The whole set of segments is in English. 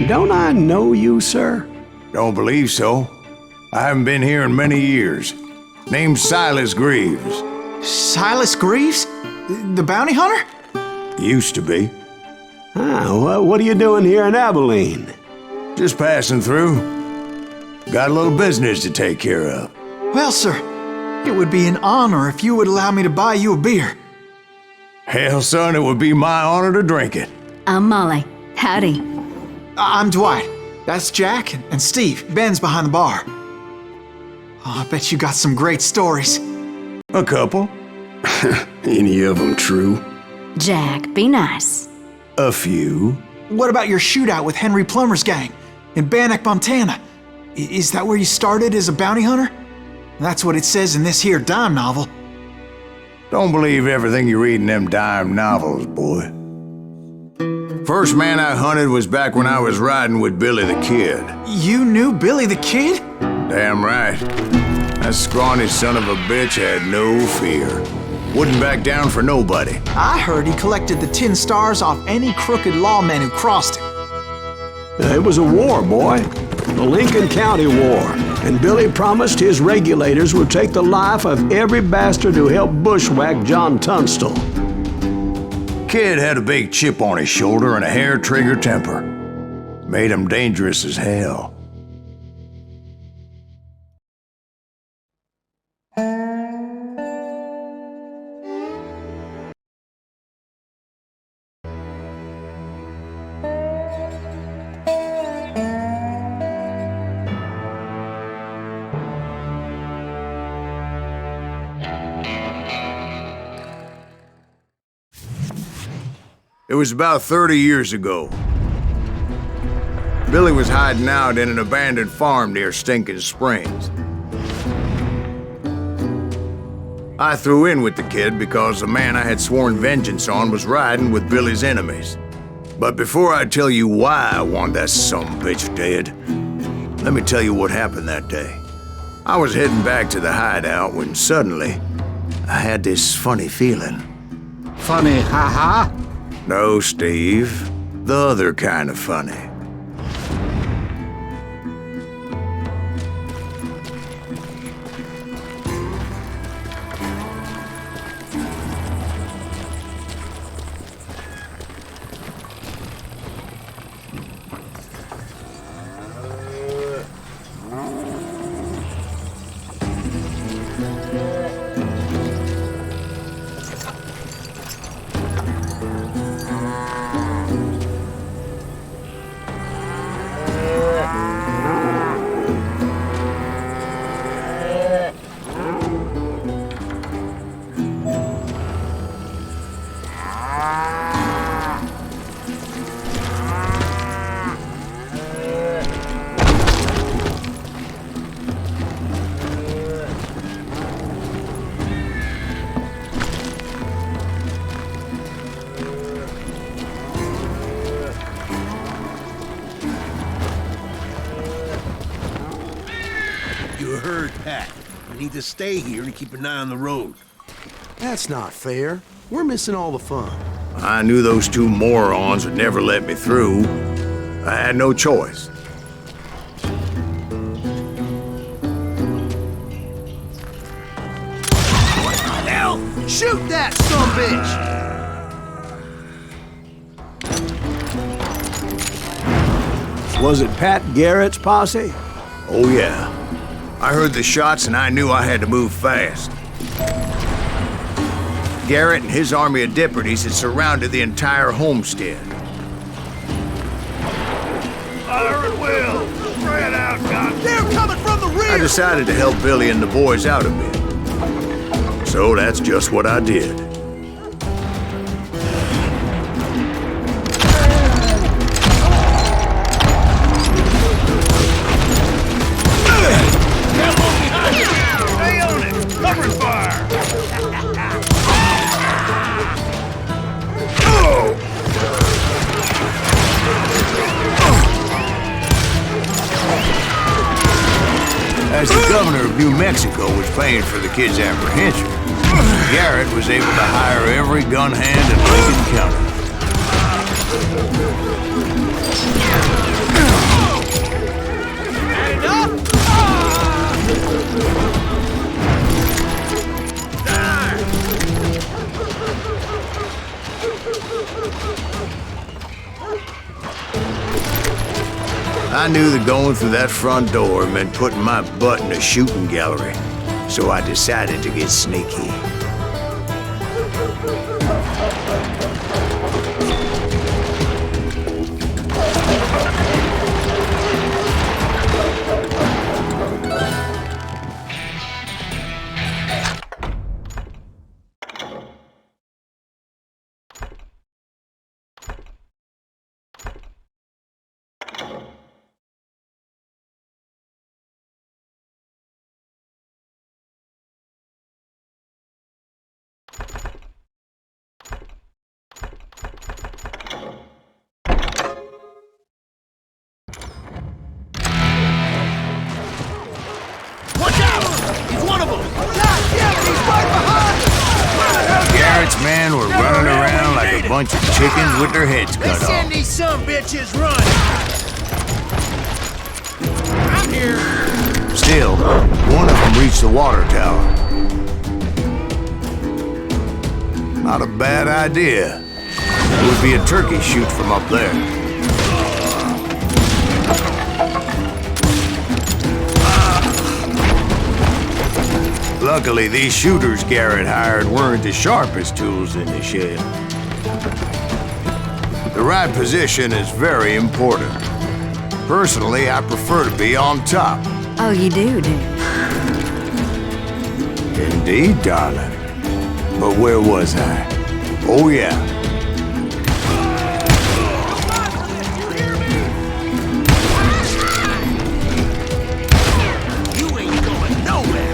Don't I know you, sir? Don't believe so. I haven't been here in many years. Name's Silas Greaves. Silas Greaves? The bounty hunter? Used to be. Well, what are you doing here in Abilene? Just passing through. Got a little business to take care of. Well, sir, it would be an honor if you would allow me to buy you a beer. Hell, son, it would be my honor to drink it. I'm Molly. Howdy. I'm Dwight. That's Jack and Steve. Ben's behind the bar. Oh, I bet you got some great stories. A couple. Any of them true? Jack, be nice. A few. What about your shootout with Henry Plummer's gang in Bannock, Montana? Is that where you started as a bounty hunter? That's what it says in this here dime novel. Don't believe everything you read in them dime novels, boy. First man I hunted was back when I was riding with Billy the Kid. You knew Billy the Kid? Damn right. That scrawny son of a bitch had no fear. Wouldn't back down for nobody. I heard he collected the 10 stars off any crooked lawman who crossed him. It was a war, boy. The Lincoln County War. And Billy promised his regulators would take the life of every bastard who helped bushwhack John Tunstall. Kid had a big chip on his shoulder and a hair-trigger temper. Made him dangerous as hell. It was about 30 years ago. Billy was hiding out in an abandoned farm near Stinking Springs. I threw in with the kid because the man I had sworn vengeance on was riding with Billy's enemies. But before I tell you why I want that sumbitch dead, let me tell you what happened that day. I was heading back to the hideout when suddenly I had this funny feeling. Funny, ha-ha? No, Steve. The other kind of funny. You heard Pat. We need to stay here and keep an eye on the road. That's not fair. We're missing all the fun. I knew those two morons would never let me through. I had no choice. What the hell? Shoot that sumbitch! Was it Pat Garrett's posse? Oh yeah. I heard the shots and I knew I had to move fast. Garrett and his army of deputies had surrounded the entire homestead. Fire at will! Spread out, God! They're coming from the rear! I decided to help Billy and the boys out a bit. So that's just what I did. Stay on it! Cover fire! As the governor of New Mexico was paying for the kid's apprehension, Garrett was able to hire every gun hand in Lincoln County. I knew that going through that front door meant putting my butt in a shooting gallery, so I decided to get sneaky. Watch out! He's one of them! God damn it, he's right behind us! Garrett's men were running around like a bunch of chickens with their heads cut Let's send off. these some bitches run! I'm here! Still, one of them reached the water tower. Not a bad idea. It would be a turkey shoot from up there. Luckily, these shooters Garrett hired weren't the sharpest tools in the shed. The right position is very important. Personally, I prefer to be on top. Oh, you do? Indeed, darling. But where was I? Oh, yeah. You ain't going nowhere!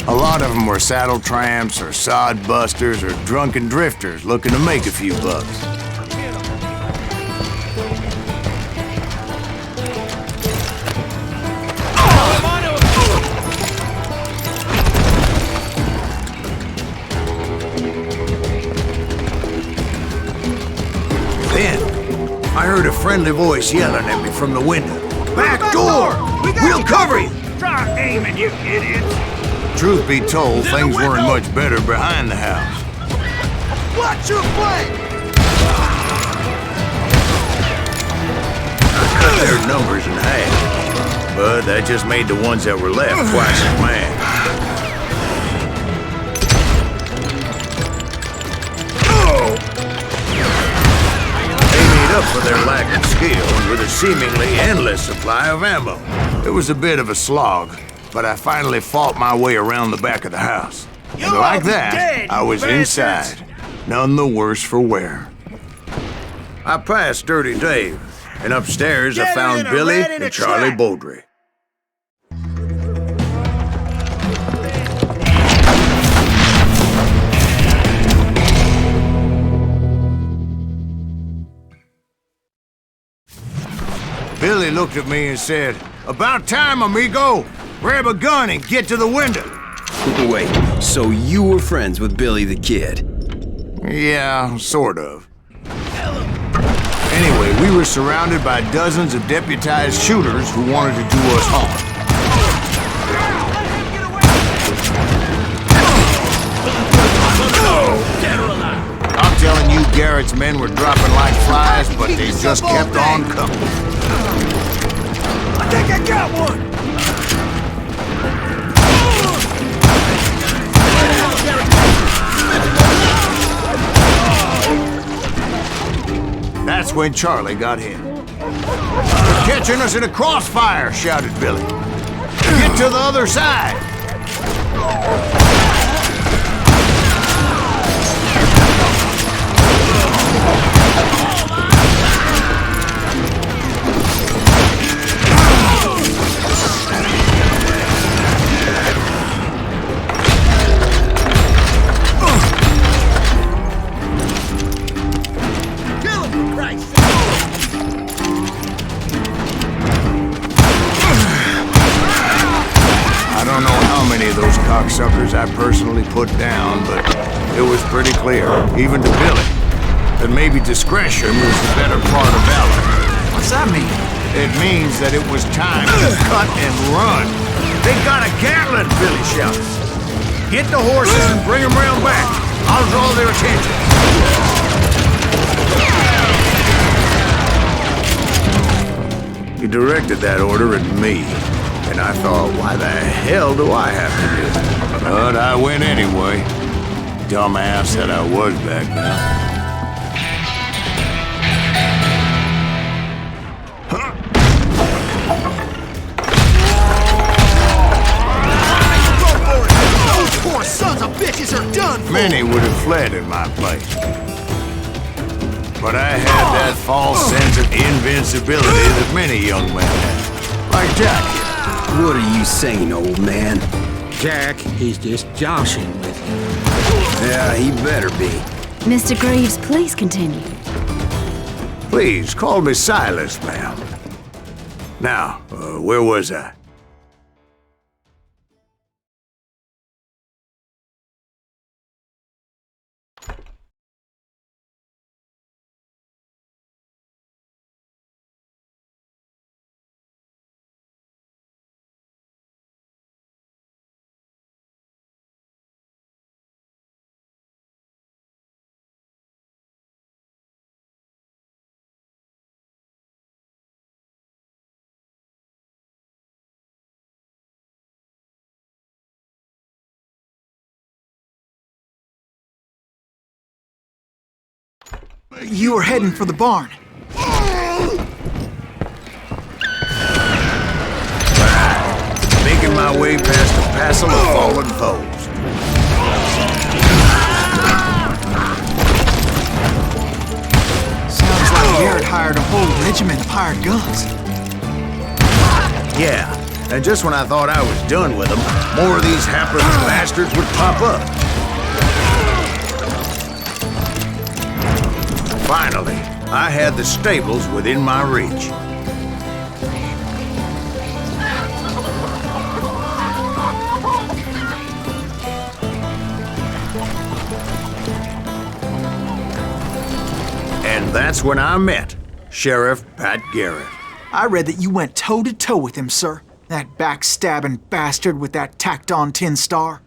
A lot of them were saddle tramps or sod busters or drunken drifters looking to make a few bucks. Then, I heard a friendly voice yelling at me from the window. Back door! We'll cover you! Try aiming, you idiots! Truth be told, things weren't much better behind the house. Watch your flank! I cut their numbers in half, but that just made the ones that were left twice as mad. They made up for their lack of skill with a seemingly endless supply of ammo. It was a bit of a slog, but I finally fought my way around the back of the house. And like that, I was inside, none the worse for wear. I passed Dirty Dave, and upstairs I found Billy and Charlie Beaudry. Billy looked at me and said, "About time, amigo! Grab a gun and get to the window." Wait, so you were friends with Billy the Kid? Yeah, sort of. Anyway, we were surrounded by dozens of deputized shooters who wanted to do us harm. I'm telling you, Garrett's men were dropping like flies, but they just kept on coming. I think I got one! That's when Charlie got hit. "They're catching us in a crossfire," shouted Billy. "Get to the other side!" Cocksuckers I personally put down, but it was pretty clear, even to Billy, that maybe discretion was the better part of valor. What's that mean? It means that it was time to cut and run. "They got a Gatling!" Billy shouted. Get the horses and bring them round back. I'll draw their attention. He directed that order at me, and I thought, why the hell do I have to do it? But I went anyway. Dumbass that I was back then. Poor sons of bitches are done for! Many would have fled in my place. But I had that false sense of invincibility that many young men have. Like Jack here. What are you saying, old man? Jack, he's just joshing with you. Yeah, he better be. Mr. Greaves, please continue. Please, call me Silas, ma'am. Now, where was I? You were heading for the barn. Making my way past a passel of fallen foes. Sounds like Garrett hired a whole regiment of hired guns. Yeah, and just when I thought I was done with them, more of these hapless bastards would pop up. Finally, I had the stables within my reach. And that's when I met Sheriff Pat Garrett. I read that you went toe-to-toe with him, sir. That backstabbing bastard with that tacked-on tin star.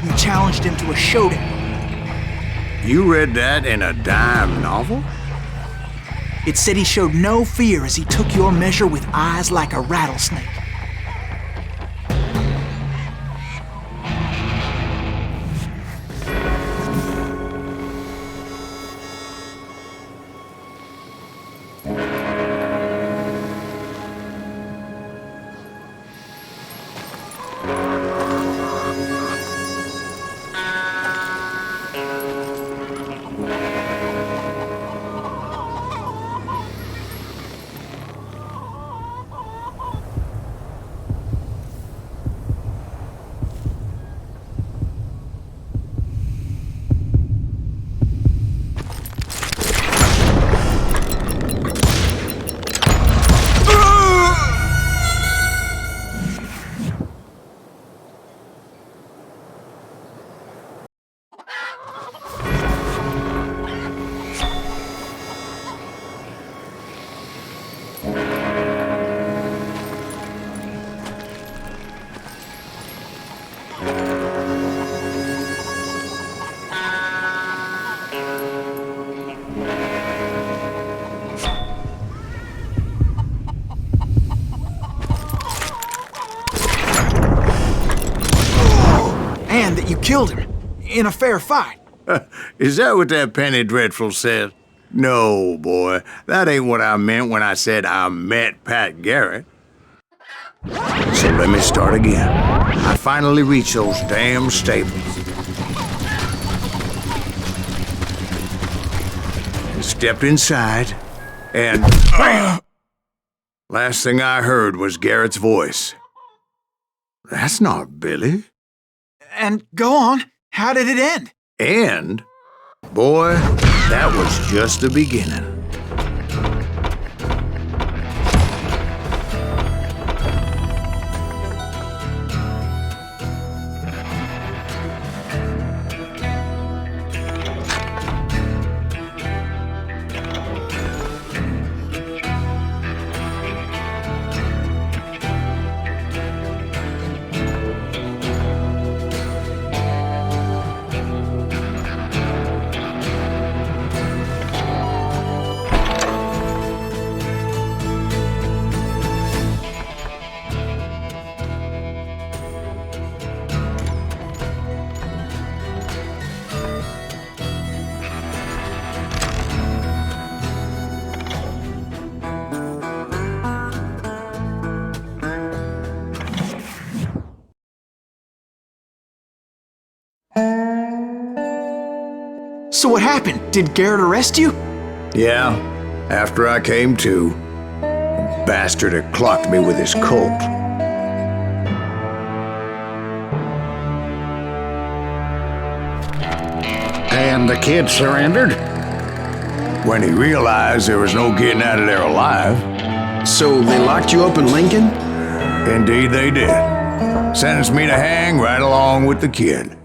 You challenged him to a showdown. You read that in a dime novel? It said he showed no fear as he took your measure with eyes like a rattlesnake. And that you killed him in a fair fight. Is that what that Penny Dreadful said? No, boy. That ain't what I meant when I said I met Pat Garrett. So let me start again. I finally reached those damn stables. And stepped inside, and bam! Last thing I heard was Garrett's voice. That's not Billy. And go on, how did it end? And, boy, that was just the beginning. So what happened? Did Garrett arrest you? Yeah, after I came to, the bastard had clocked me with his Colt. And the kid surrendered? When he realized there was no getting out of there alive. So they locked you up in Lincoln? Indeed they did. Sentenced me to hang right along with the kid.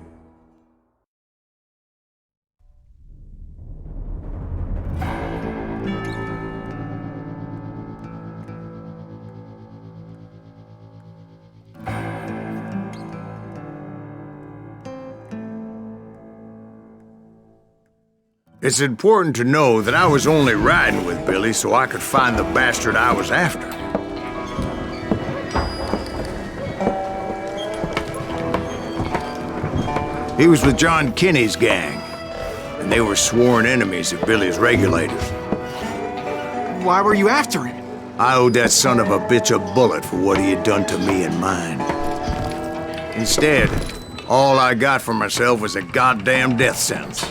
It's important to know that I was only riding with Billy so I could find the bastard I was after. He was with John Kinney's gang, and they were sworn enemies of Billy's regulators. Why were you after him? I owed that son of a bitch a bullet for what he had done to me and mine. Instead, all I got for myself was a goddamn death sentence.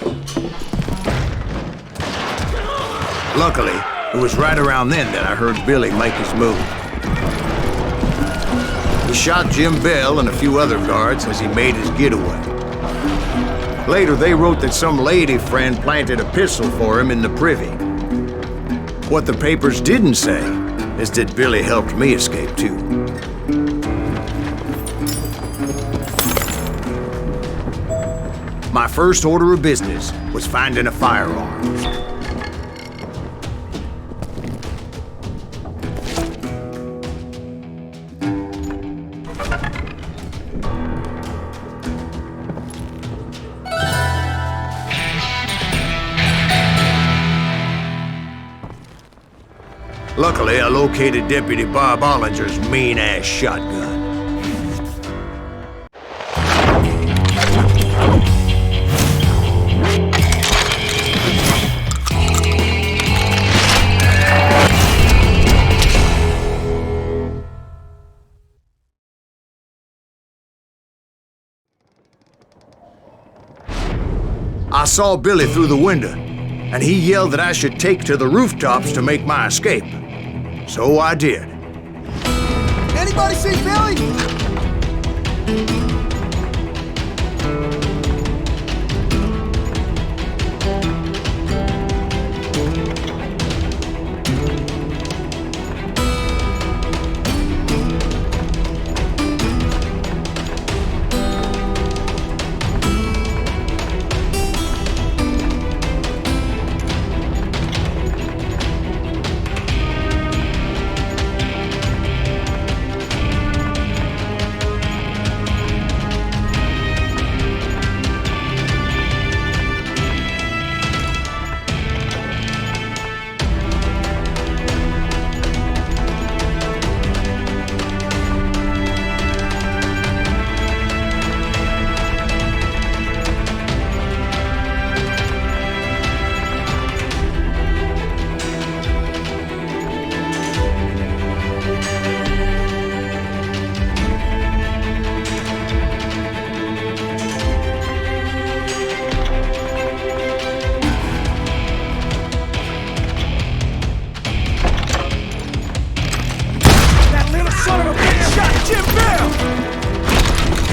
Luckily, it was right around then that I heard Billy make his move. He shot Jim Bell and a few other guards as he made his getaway. Later, they wrote that some lady friend planted a pistol for him in the privy. What the papers didn't say is that Billy helped me escape too. My first order of business was finding a firearm. Luckily, I located Deputy Bob Ollinger's mean-ass shotgun. I saw Billy through the window, and he yelled that I should take to the rooftops to make my escape. So I did. Anybody see Billy?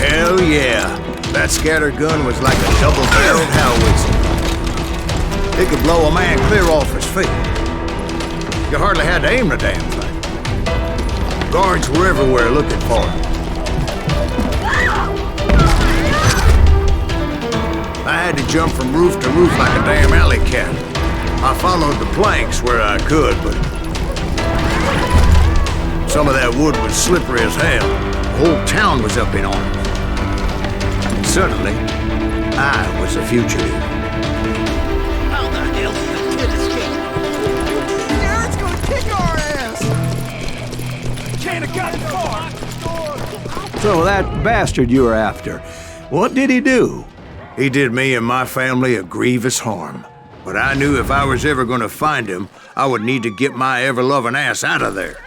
Hell yeah. That scatter gun was like a double-barreled howitzer. It could blow a man clear off his feet. You hardly had to aim the damn thing. Guards were everywhere looking for him. I had to jump from roof to roof like a damn alley cat. I followed the planks where I could, but some of that wood was slippery as hell. The whole town was up in arms. And suddenly, I was a fugitive. How the hell did the kid escape? Garrett's gonna kick our ass! Can't have gotten far! So that bastard you were after, what did he do? He did me and my family a grievous harm. But I knew if I was ever gonna find him, I would need to get my ever-loving ass out of there.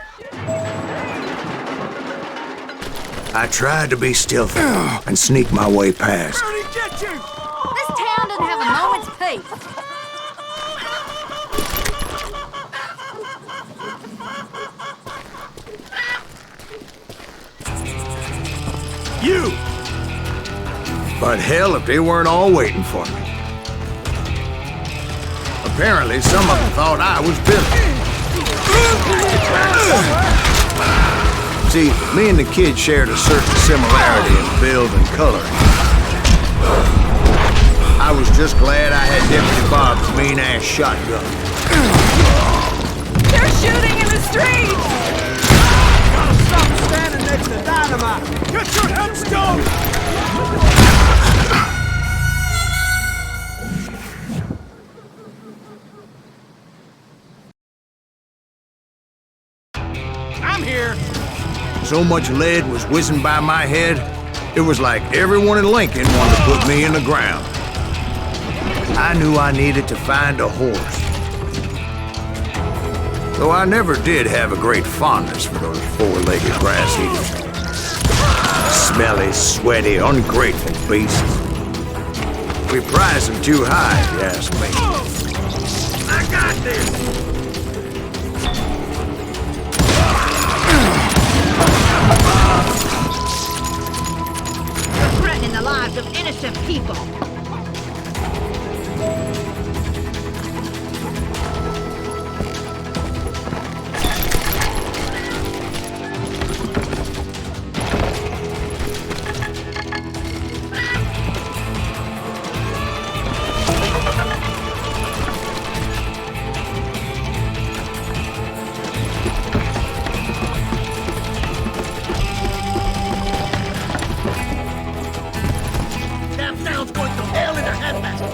I tried to be stealthy and sneak my way past. Where'd he get you? This town doesn't have a moment's thief. You! But hell, if they weren't all waiting for me. Apparently, some of them thought I was Billy. See, me and the kid shared a certain similarity in build and coloring. I was just glad I had Deputy Bob's mean-ass shotgun. They're shooting in the street! Gotta stop standing next to dynamite! Get your headstone! I'm here! So much lead was whizzing by my head, it was like everyone in Lincoln wanted to put me in the ground. I knew I needed to find a horse. Though I never did have a great fondness for those four-legged grass eaters. Smelly, sweaty, ungrateful beasts. We prize them too high, if you ask me. I got this! You're threatening the lives of innocent people. That sounds going to hell in a handbasket!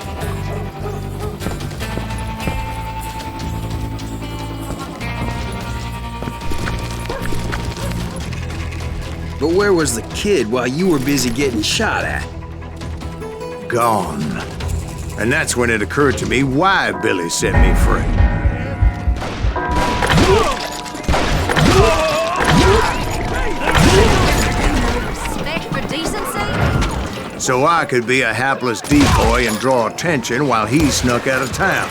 But where was the kid while you were busy getting shot at? Gone. And that's when it occurred to me why Billy set me free. Respect for decency? So I could be a hapless decoy and draw attention while he snuck out of town.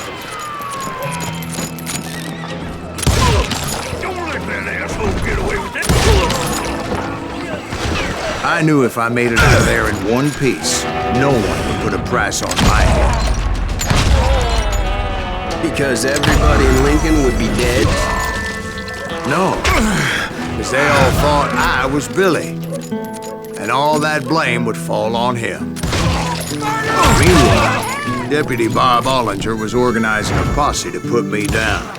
Don't let that asshole get away with it! I knew if I made it out of there in one piece, no one would put a price on my head. Because everybody in Lincoln would be dead? No, because they all thought I was Billy. And all that blame would fall on him. Meanwhile, Deputy Bob Ollinger was organizing a posse to put me down.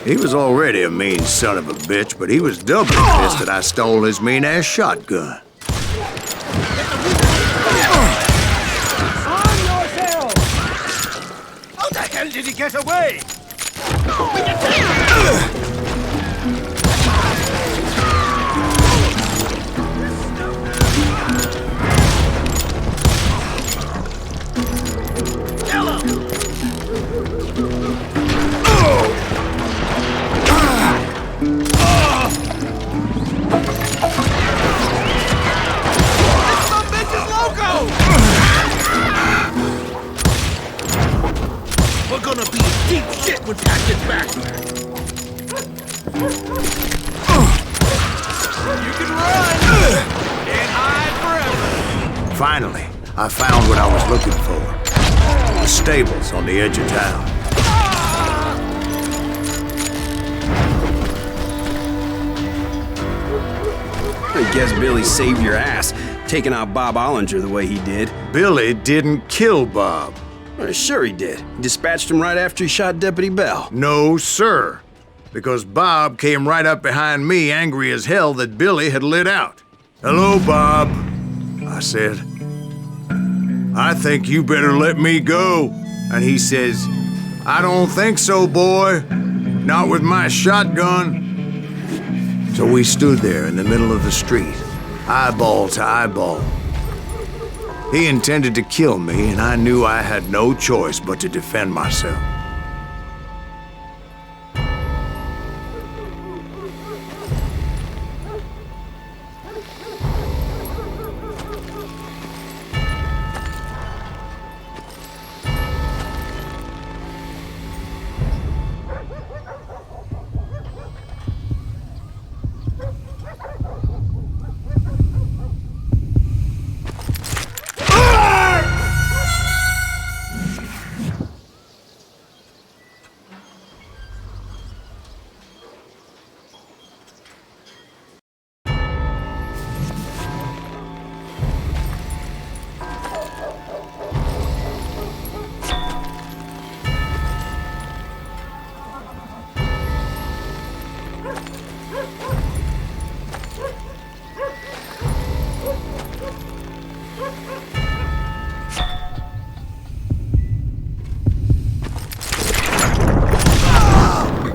He was already a mean son of a bitch, but he was doubly pissed that I stole his mean-ass shotgun. How the hell did he get away? We're gonna be in deep shit when Pat gets back. You can run! Can't hide forever! Finally, I found what I was looking for. The stables on the edge of town. I guess Billy saved your ass, taking out Bob Ollinger the way he did. Billy didn't kill Bob. Well, sure he did. He dispatched him right after he shot Deputy Bell. No, sir. Because Bob came right up behind me, angry as hell that Billy had lit out. "Hello, Bob," I said. "I think you better let me go." And he says, "I don't think so, boy. Not with my shotgun." So we stood there in the middle of the street, eyeball to eyeball. He intended to kill me, and I knew I had no choice but to defend myself.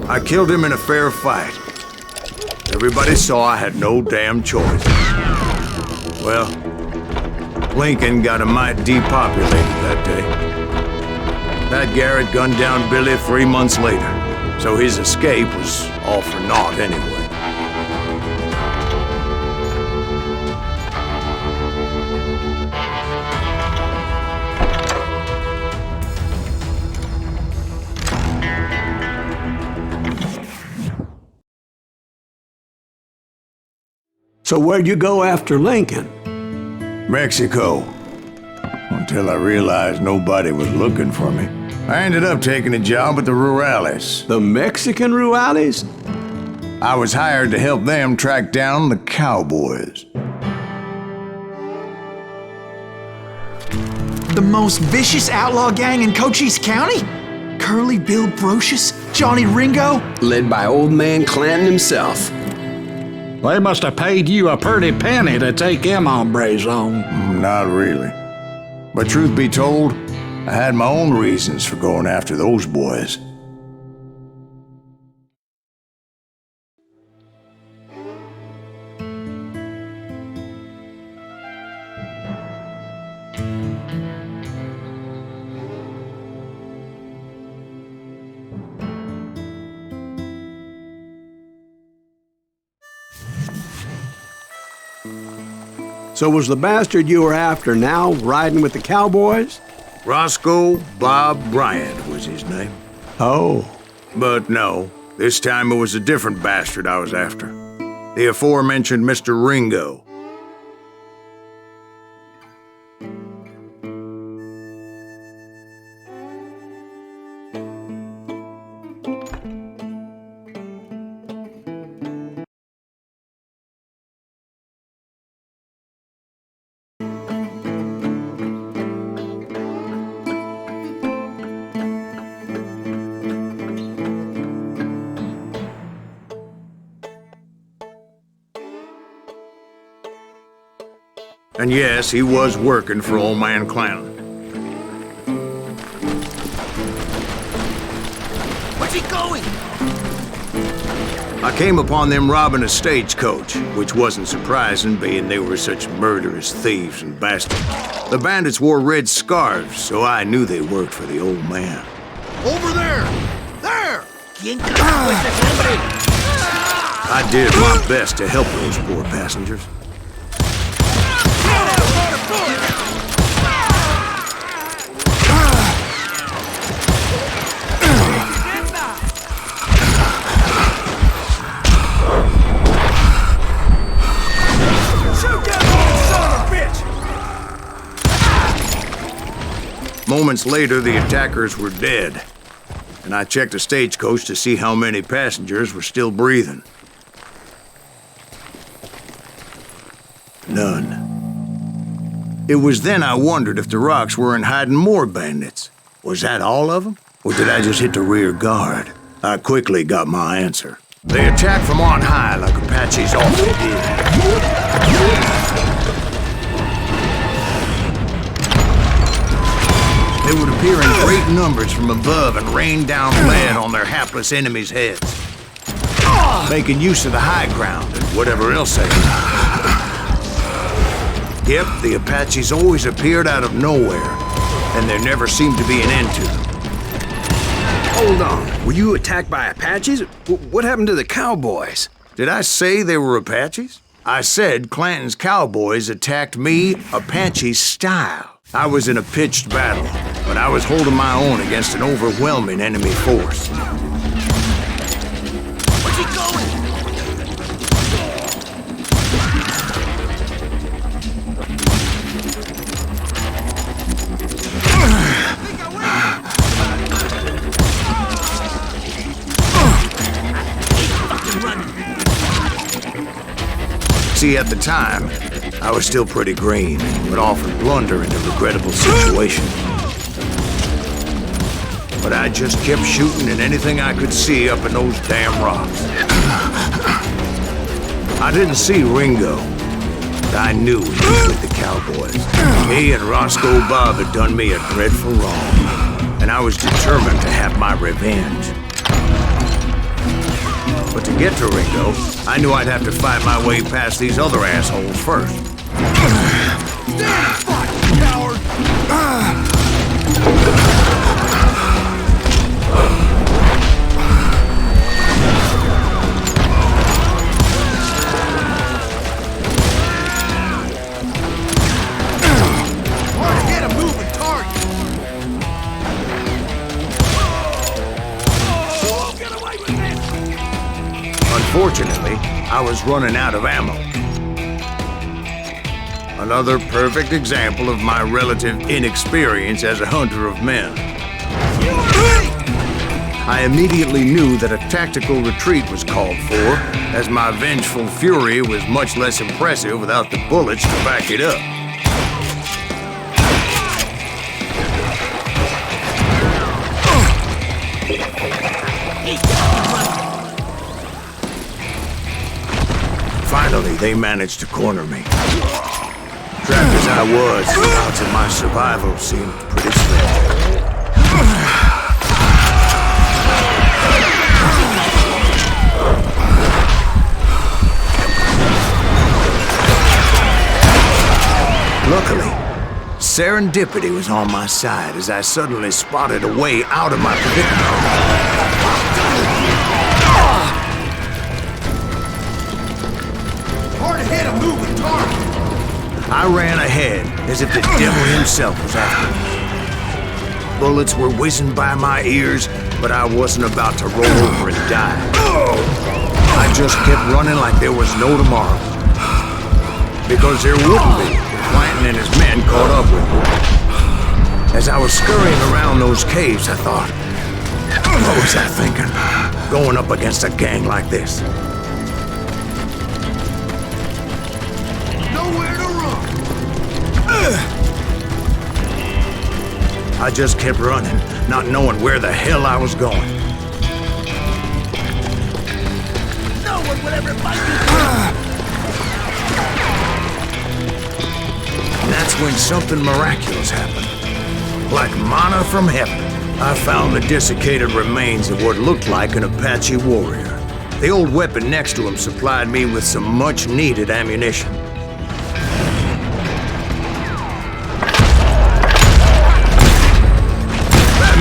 I killed him in a fair fight. Everybody saw I had no damn choice. Well, Lincoln got a mite depopulated that day. Pat Garrett gunned down Billy 3 months later, so his escape was all for naught anyway. So where'd you go after Lincoln? Mexico. Until I realized nobody was looking for me. I ended up taking a job at the Rurales. The Mexican Rurales? I was hired to help them track down the cowboys. The most vicious outlaw gang in Cochise County? Curly Bill Brocious? Johnny Ringo? Led by old man Clanton himself. They must have paid you a pretty penny to take them hombres on. Not really. But truth be told, I had my own reasons for going after those boys. So was the bastard you were after now riding with the cowboys? Roscoe Bob Bryant was his name. Oh. But no, this time it was a different bastard I was after. The aforementioned Mr. Ringo. And yes, he was working for old man Clanton. Where's he going? I came upon them robbing a stagecoach, which wasn't surprising, being they were such murderous thieves and bastards. The bandits wore red scarves, so I knew they worked for the old man. Over there! There! I did my best to help those poor passengers. Moments later, the attackers were dead, and I checked the stagecoach to see how many passengers were still breathing. None. It was then I wondered if the rocks weren't hiding more bandits. Was that all of them? Or did I just hit the rear guard? I quickly got my answer. They attacked from on high like Apaches often did. They would appear in great numbers from above and rain down lead on their hapless enemies' heads, making use of the high ground and whatever else they had. Yep, the Apaches always appeared out of nowhere, and there never seemed to be an end to them. Hold on. Were you attacked by Apaches? What happened to the cowboys? Did I say they were Apaches? I said Clanton's cowboys attacked me Apache style. I was in a pitched battle, but I was holding my own against an overwhelming enemy force. Where's he going? See, at the time, I was still pretty green and would often blunder into regrettable situations. but I just kept shooting at anything I could see up in those damn rocks. I didn't see Ringo, but I knew he was with the cowboys. He and Roscoe Bob had done me a dreadful wrong, and I was determined to have my revenge. But to get to Ringo, I knew I'd have to fight my way past these other assholes first. Stand fight, coward! Unfortunately, I was running out of ammo. Another perfect example of my relative inexperience as a hunter of men. I immediately knew that a tactical retreat was called for, as my vengeful fury was much less impressive without the bullets to back it up. Finally, they managed to corner me. Trapped as I was, the odds of my survival seemed pretty slim. Luckily, serendipity was on my side as I suddenly spotted a way out of my predicament. I ran ahead as if the devil himself was after me. Bullets were whizzing by my ears, but I wasn't about to roll over and die. I just kept running like there was no tomorrow. Because there wouldn't be if Clanton and his men caught up with me. As I was scurrying around those caves, I thought, what was I thinking? Going up against a gang like this? I just kept running, not knowing where the hell I was going. No one will ever fight you. And that's when something miraculous happened. Like manna from heaven, I found the desiccated remains of what looked like an Apache warrior. The old weapon next to him supplied me with some much-needed ammunition.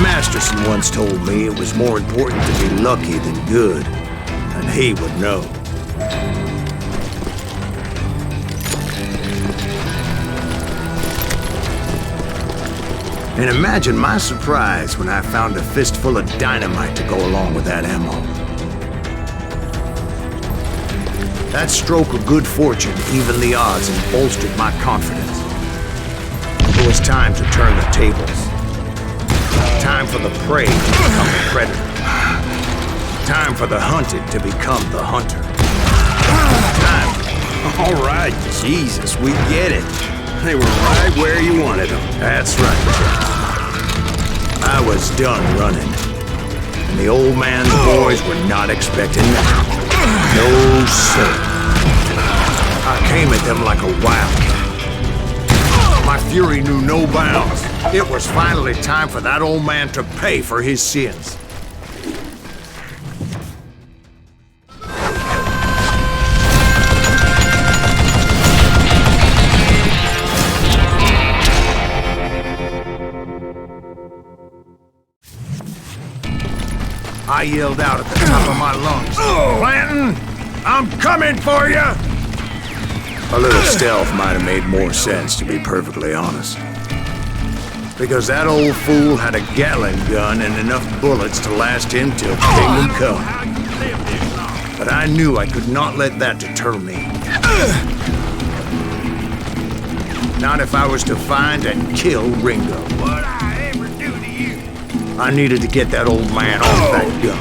Masterson once told me it was more important to be lucky than good, and he would know. And imagine my surprise when I found a fistful of dynamite to go along with that ammo. That stroke of good fortune evened the odds and bolstered my confidence. It was time to turn the tables. Time for the prey to become the predator. Time for the hunted to become the hunter. Time. All right, Jesus, we get it. They were right where you wanted them. That's right, Jack. I was done running. And the old man's boys were not expecting that. No, sir. I came at them like a wildcat. My fury knew no bounds. It was finally time for that old man to pay for his sins. I yelled out at the top of my lungs, "Clanton, I'm coming for you!" A little stealth might have made more sense, to be perfectly honest. Because that old fool had a Gatling gun and enough bullets to last him till kingdom come. But I knew I could not let that deter me. Not if I was to find and kill Ringo. What'd I ever do to you? I needed to get that old man off that gun.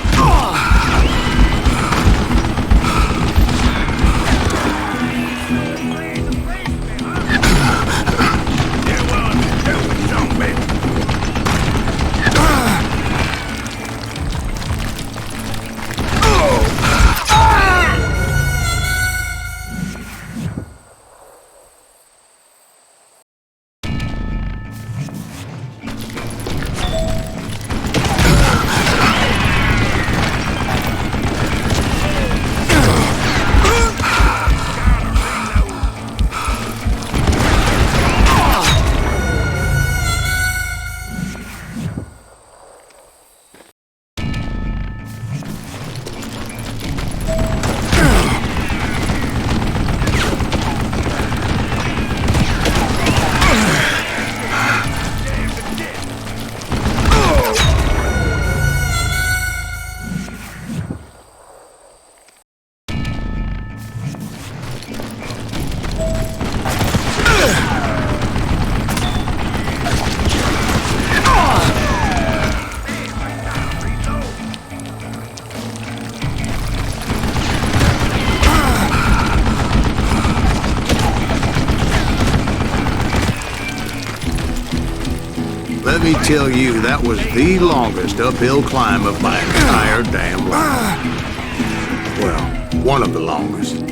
let me tell you, that was the longest uphill climb of my entire damn life. Well, one of the longest.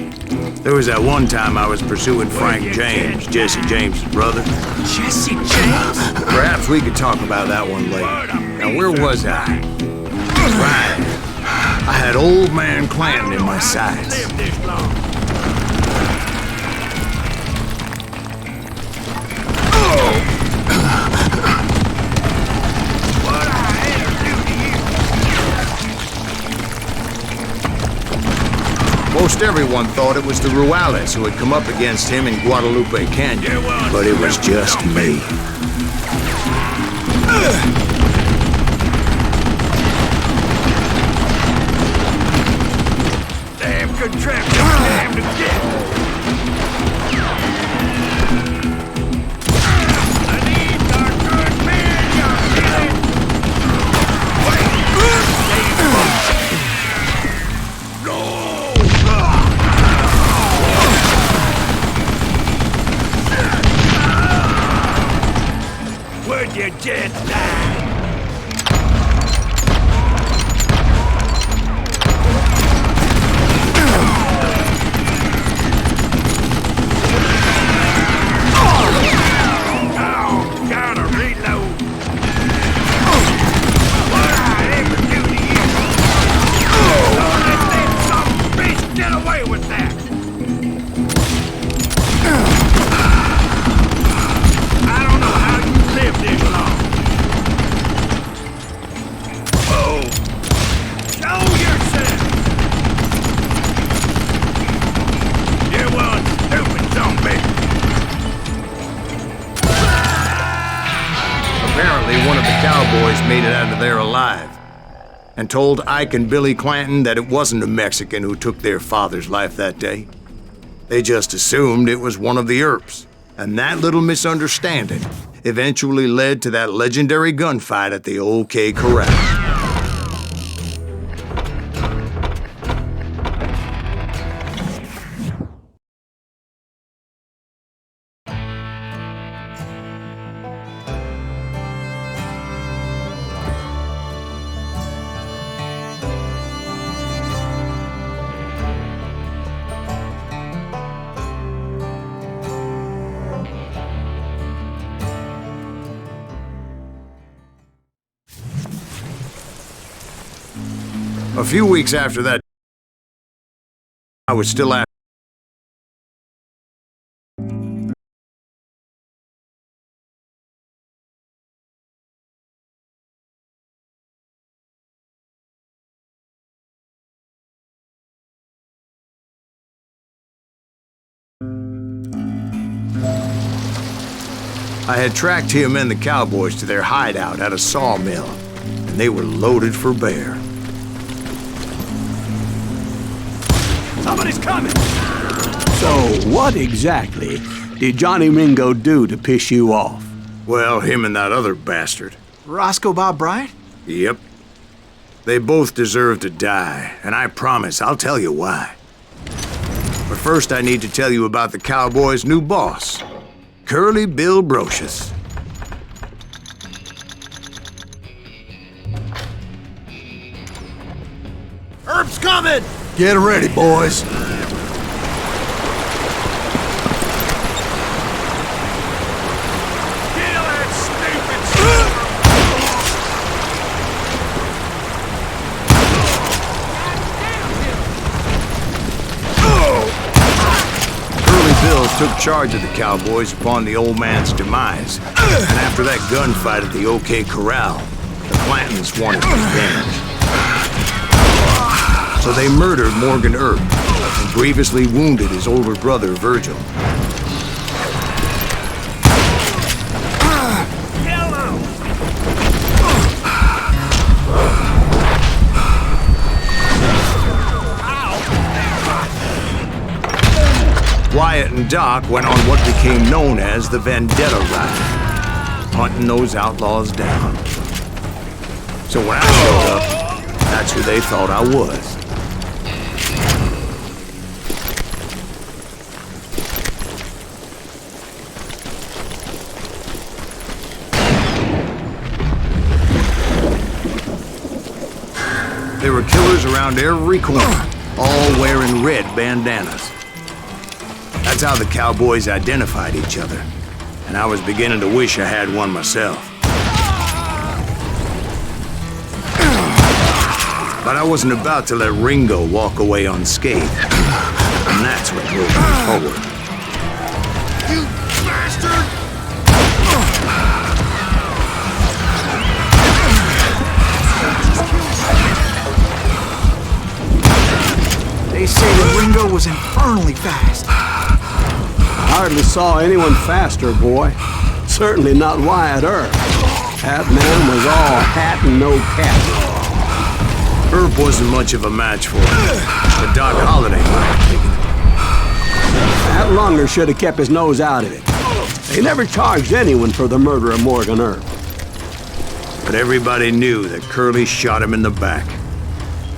There was that one time I was pursuing Frank James, Jesse James' brother. Jesse James? Perhaps we could talk about that one later. Now, where was I? Right. I had old man Clanton in my sights. Most everyone thought it was the Ruales who had come up against him in Guadalupe Canyon, but it was just me. Damn contraption, damn to get. I need our good man, you Would you just die? Made it out of there alive, and told Ike and Billy Clanton that it wasn't a Mexican who took their father's life that day. They just assumed it was one of the Earps, and that little misunderstanding eventually led to that legendary gunfight at the OK Corral. A few weeks after that, I was still at I had tracked him and the cowboys to their hideout at a sawmill, and they were loaded for bear. Somebody's coming! So, what exactly did Johnny Mingo do to piss you off? Well, him and that other bastard. Roscoe Bob Bryant? Yep. They both deserve to die, and I promise I'll tell you why. But first I need to tell you about the cowboys' new boss, Curly Bill Brocious. Herb's coming! Get ready, boys. Kill that stupid Curly Bill took charge of the cowboys upon the old man's demise, and after that gunfight at the OK Corral, the Clantons wanted revenge. So they murdered Morgan Earp and grievously wounded his older brother, Virgil. Wyatt and Doc went on what became known as the Vendetta Ride, hunting those outlaws down. So when I showed up, that's who they thought I was. around every corner, all wearing red bandanas. That's how the cowboys identified each other, and I was beginning to wish I had one myself. But I wasn't about to let Ringo walk away unscathed, and that's what drove me forward. You bastard! They say that Ringo was infernally fast. I hardly saw anyone faster, boy. Certainly not Wyatt Earp. That man was all hat and no cap. Earp wasn't much of a match for him, but Doc Holliday might have taken it. That lunger should have kept his nose out of it. They never charged anyone for the murder of Morgan Earp. But everybody knew that Curly shot him in the back.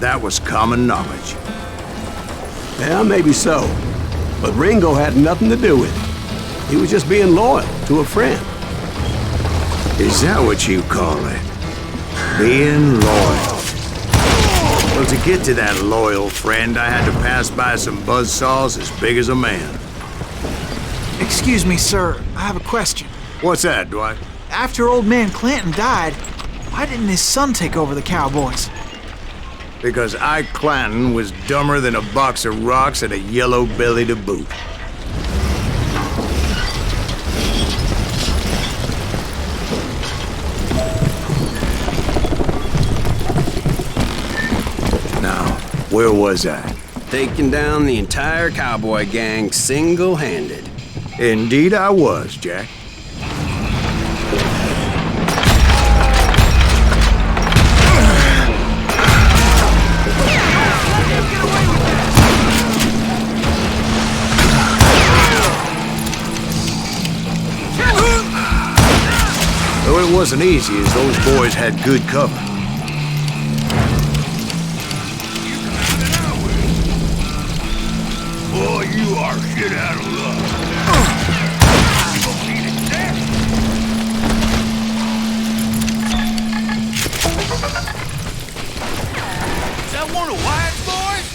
That was common knowledge. Yeah, maybe so. But Ringo had nothing to do with it. He was just being loyal to a friend. Is that what you call it? Being loyal? Well, to get to that loyal friend, I had to pass by some buzzsaws as big as a man. Excuse me, sir. I have a question. What's that, Dwight? After old man Clanton died, why didn't his son take over the Cowboys? Because Ike Clanton was dumber than a box of rocks and a yellow belly to boot. Now, where was I? Taking down the entire cowboy gang single-handed. Indeed I was, Jack. Though it wasn't easy, as those boys had good cover. Boy, you are shit out of luck. You gonna beat it to death? Is that one of Wyatt's boys?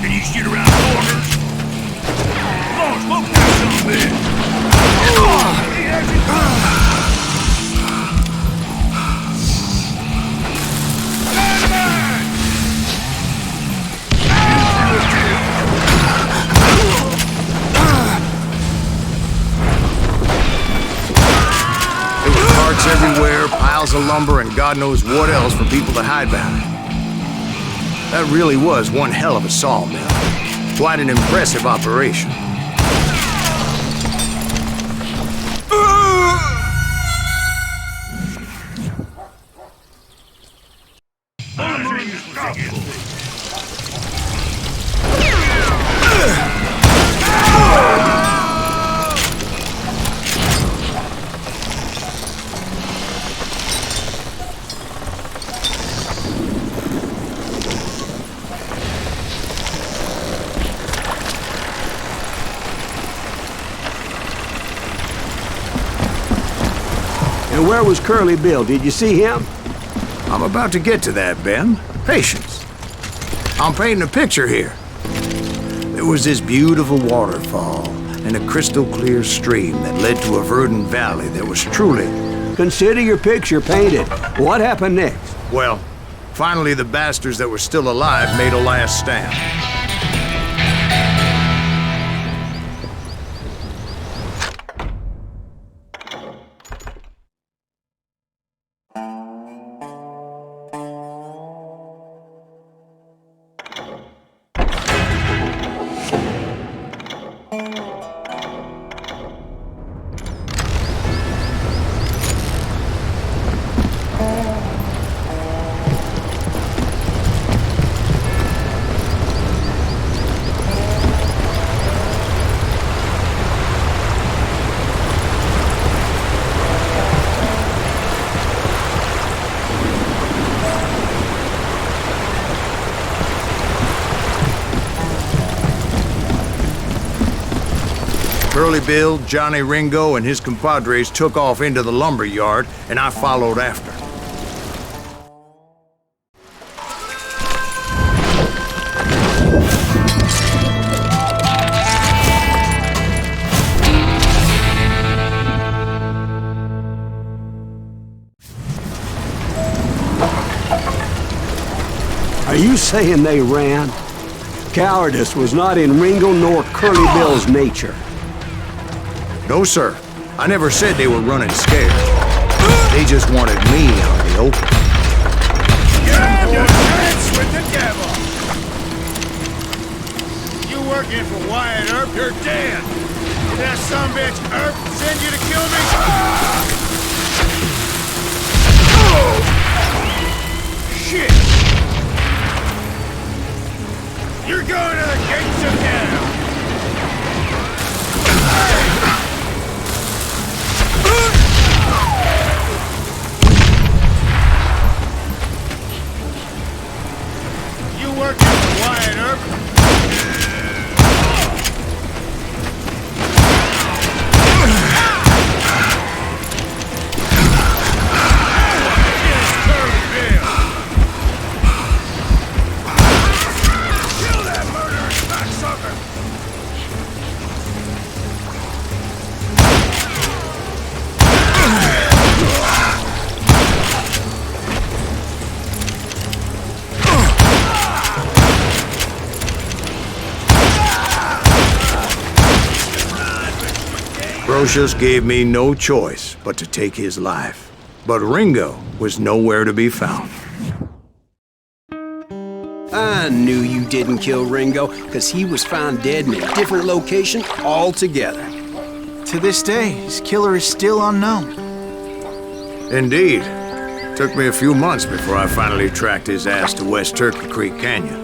Can you shoot around corners? Come on, smoke that son of a bitch. He has his gun. Everywhere, piles of lumber, and God knows what else for people to hide behind. That really was one hell of a sawmill. Quite an impressive operation. And where was Curly Bill? Did you see him? I'm about to get to that, Ben. Patience. I'm painting a picture here. There was this beautiful waterfall and a crystal clear stream that led to a verdant valley that was truly... Consider your picture painted. What happened next? Well, finally the bastards that were still alive made a last stand. Curly Bill, Johnny Ringo, and his compadres took off into the lumber yard, and I followed after. Are you saying they ran? Cowardice was not in Ringo nor Curly Bill's nature. No, sir. I never said they were running scared. They just wanted me out in the open. Grab your chance with the devil! You working for Wyatt Earp, you're dead! Did that sumbitch Earp send you to kill me? Shit! You're going to the gates of hell! You working for Wyatt Earp? Brocious gave me no choice but to take his life. But Ringo was nowhere to be found. I knew you didn't kill Ringo, because he was found dead in a different location altogether. To this day, his killer is still unknown. Indeed. Took me a few months before I finally tracked his ass to West Turkey Creek Canyon.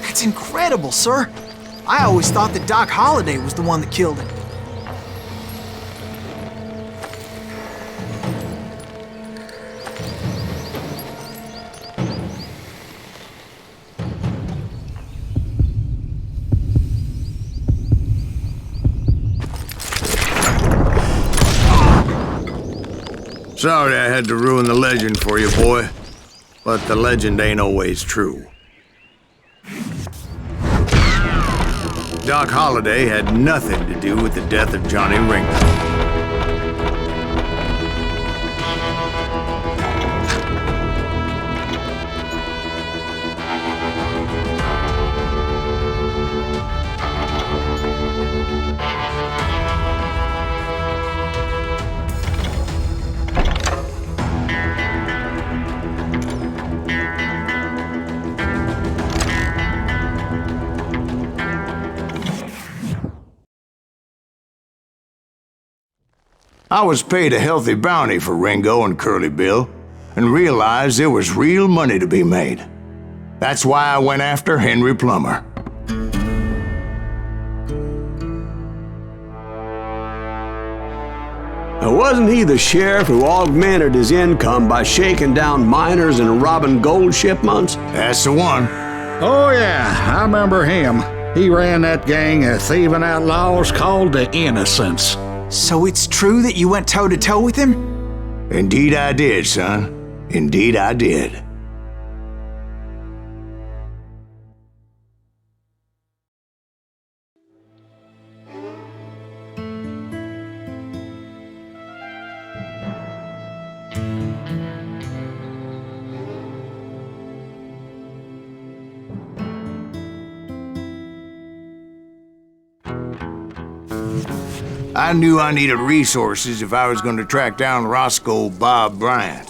That's incredible, sir. I always thought that Doc Holliday was the one that killed him. Sorry I had to ruin the legend for you, boy. But the legend ain't always true. Doc Holliday had nothing to do with the death of Johnny Ringo. I was paid a healthy bounty for Ringo and Curly Bill, and realized there was real money to be made. That's why I went after Henry Plummer. Now, wasn't he the sheriff who augmented his income by shaking down miners and robbing gold shipments? That's the one. Oh, yeah, I remember him. He ran that gang of thieving outlaws called the Innocents. So it's true that you went toe-to-toe with him? Indeed I did, son. Indeed I did. I knew I needed resources if I was going to track down Roscoe Bob Bryant.